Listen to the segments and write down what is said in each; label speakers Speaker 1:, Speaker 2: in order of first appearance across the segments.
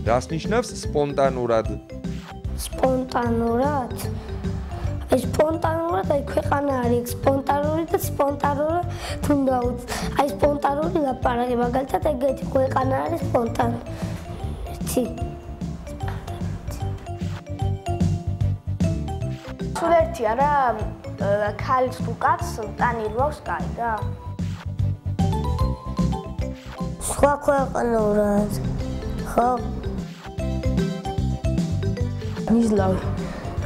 Speaker 1: რას ნიშნავს სპონტანურად?
Speaker 2: სპონტანურად? აი სპონტანურად აი ქვეყანა არის სპონტანური და სპონტანურად თუნდა აი სპონტანური ლაპარაკი მაგალითად ეგეთი ქვეყანა არის სპონტანური.
Speaker 3: სულ ერთი არა ქალის თუ კაცს ტანილვავს კაი რა.
Speaker 2: სხვა ქვეყანურად. ხო?
Speaker 4: ნიზლავი.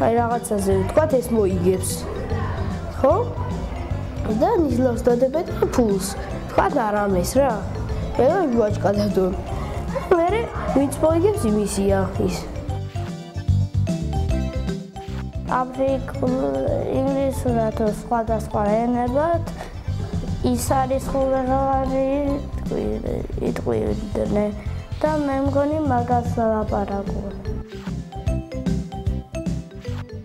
Speaker 4: აი რაღაცაზე ვთქვათ ეს მოიგებს. ხო? და ნიზლავს დადებენ ფულს. ვთქვათ არამეს რა. ეხლა ვაჭკა დადო. მერე ვინც მოიგებს იმისია ის.
Speaker 2: ინგლისურად თუ სხვადასხვა ენებად ის არის ხოლმე იტყვიდნენ და მე მგონი მაგას ლაპარაკობენ.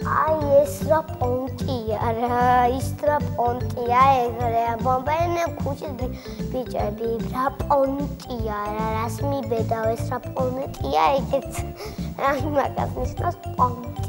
Speaker 2: აი ეს რა პონტია რა, ის რა პონტია ეგრე ამბობენ ქუჩის ბიჭები, რა პონტია რა, რას მიბედავ ეს რა პონტია ეგეც. აი მაგას ნიშნავს პონტი.